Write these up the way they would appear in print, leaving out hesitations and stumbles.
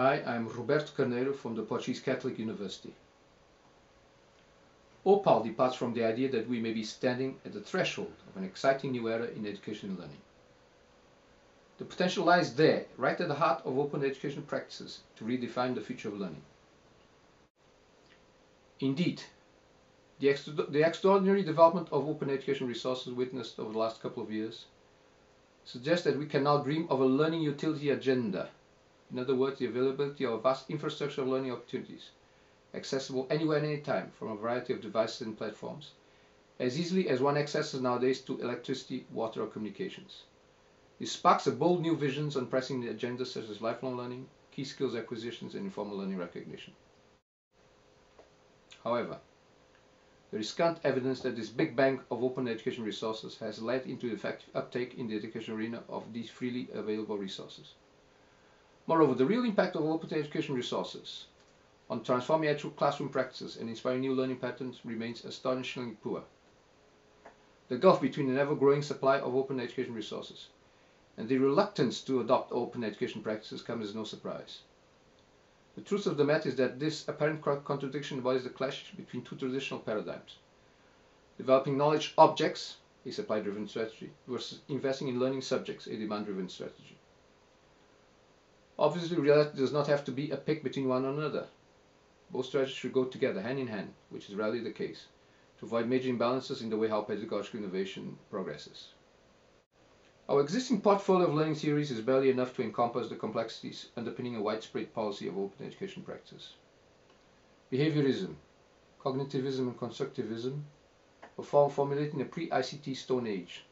Hi, I'm Roberto Carneiro from the Portuguese Catholic University. Opal departs from the idea that we may be standing at the threshold of an exciting new era in education and learning. The potential lies there, right at the heart of open education practices, to redefine the future of learning. Indeed, the extraordinary development of open education resources witnessed over the last couple of years suggests that we can now dream of a learning utility agenda. In other words, the availability of a vast infrastructure of learning opportunities, accessible anywhere and anytime from a variety of devices and platforms, as easily as one accesses nowadays to electricity, water or communications. This sparks a bold new visions on pressing agendas such as lifelong learning, key skills acquisitions and informal learning recognition. However, there is scant evidence that this big bang of open education resources has led into effective uptake in the education arena of these freely available resources. Moreover, the real impact of open education resources on transforming actual classroom practices and inspiring new learning patterns remains astonishingly poor. The gulf between an ever-growing supply of open education resources and the reluctance to adopt open education practices comes as no surprise. The truth of the matter is that this apparent contradiction embodies the clash between two traditional paradigms: developing knowledge objects, a supply-driven strategy, versus investing in learning subjects, a demand-driven strategy. Obviously, reality does not have to be a pick between one another. Both strategies should go together, hand in hand, which is rarely the case, to avoid major imbalances in the way how pedagogical innovation progresses. Our existing portfolio of learning theories is barely enough to encompass the complexities underpinning a widespread policy of open education practice. Behaviorism, cognitivism and constructivism were formulated in the pre-ICT Stone Age.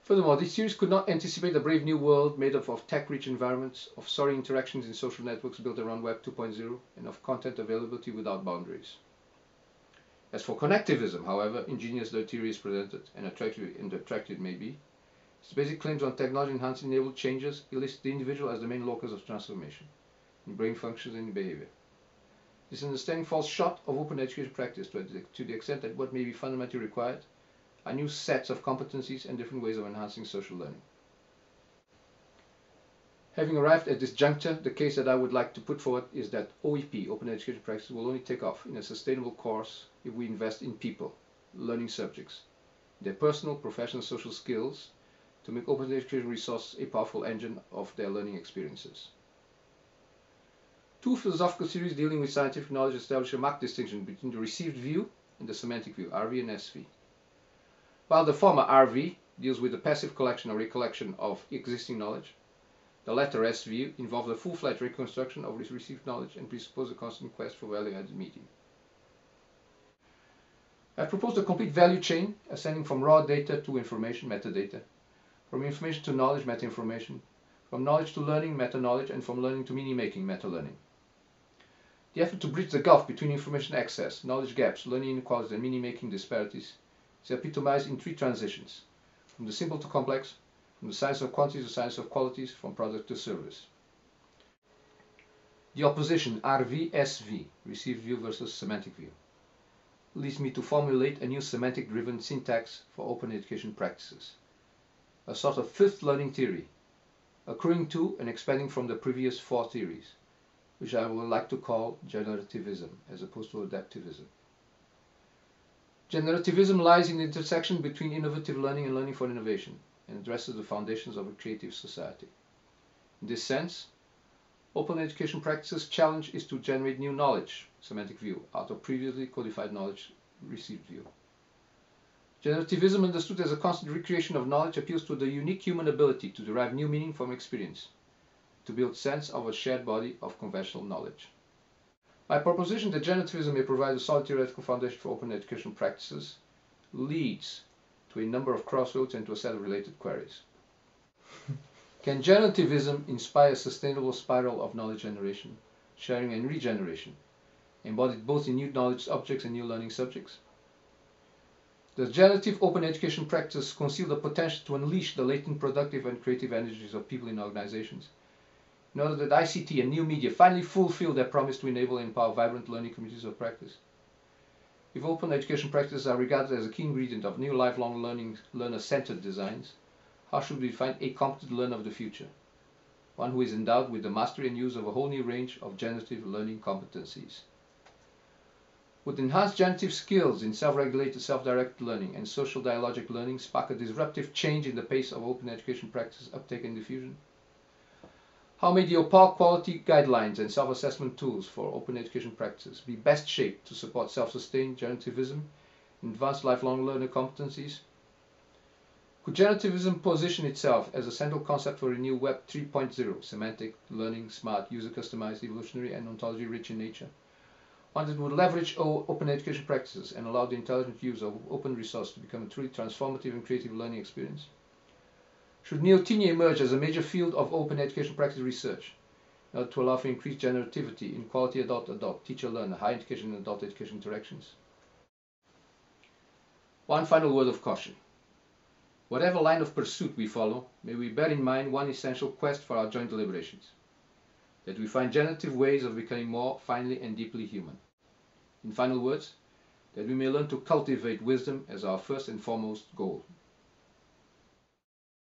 Furthermore, these theories could not anticipate a brave new world made up of tech-rich environments, of soaring interactions in social networks built around Web 2.0, and of content availability without boundaries. As for connectivism, however ingenious the theory is presented and attractive it may be, its basic claims on technology-enhanced enabled changes elicit the individual as the main locus of transformation, in brain functions and in behavior. This understanding falls short of open education practice to the extent that what may be fundamentally required are new sets of competencies and different ways of enhancing social learning. Having arrived at this juncture, the case that I would like to put forward is that OEP, open education practice, will only take off in a sustainable course if we invest in people, learning subjects, their personal, professional, social skills to make open education resources a powerful engine of their learning experiences. Two philosophical theories dealing with scientific knowledge establish a marked distinction between the received view and the semantic view, RV and SV. While the former, RV, deals with the passive collection or recollection of existing knowledge, the latter, SV, involves a full-fledged reconstruction of received knowledge and presupposes a constant quest for value-added meaning. I have proposed a complete value chain ascending from raw data to information, metadata, from information to knowledge, meta-information, from knowledge to learning, meta-knowledge, and from learning to meaning-making, meta-learning. The effort to bridge the gulf between information access, knowledge gaps, learning inequalities, and meaning-making disparities is epitomized in three transitions: from the simple to complex, from the science of quantities to science of qualities, from product to service. The opposition RV-SV, received view versus semantic view, leads me to formulate a new semantic-driven syntax for open education practices, a sort of fifth learning theory, accruing to and expanding from the previous four theories, which I would like to call generativism as opposed to adaptivism. Generativism lies in the intersection between innovative learning and learning for innovation, and addresses the foundations of a creative society. In this sense, open education practices' challenge is to generate new knowledge, semantic view, out of previously codified knowledge, received view. Generativism, understood as a constant recreation of knowledge, appeals to the unique human ability to derive new meaning from experience, to build sense of a shared body of conventional knowledge. My proposition that generativism may provide a solid theoretical foundation for open education practices leads to a number of crossroads and to a set of related queries. Can generativism inspire a sustainable spiral of knowledge generation, sharing and regeneration, embodied both in new knowledge objects and new learning subjects? Does generative open education practice conceal the potential to unleash the latent productive and creative energies of people in organizations, in order that ICT and new media finally fulfill their promise to enable and empower vibrant learning communities of practice? If open education practices are regarded as a key ingredient of new lifelong learning, learner-centered designs, how should we define a competent learner of the future? one who is endowed with the mastery and use of a whole new range of generative learning competencies. Would enhanced generative skills in self-regulated, self-directed learning and social dialogic learning spark a disruptive change in the pace of open education practice uptake and diffusion? How may the OPAL quality guidelines and self-assessment tools for open education practices be best shaped to support self-sustained generativism and advanced lifelong learner competencies? Could generativism position itself as a central concept for a new Web 3.0, semantic, learning, smart, user-customized, evolutionary, and ontology-rich in nature? One that would leverage open education practices and allow the intelligent use of open resource to become a truly transformative and creative learning experience? Should Neotenia emerge as a major field of open education practice research in order to allow for increased generativity in quality adult-adult, teacher-learner, higher education and adult education interactions? One final word of caution. Whatever line of pursuit we follow, may we bear in mind one essential quest for our joint deliberations: that we find generative ways of becoming more finely and deeply human. In final words, that we may learn to cultivate wisdom as our first and foremost goal.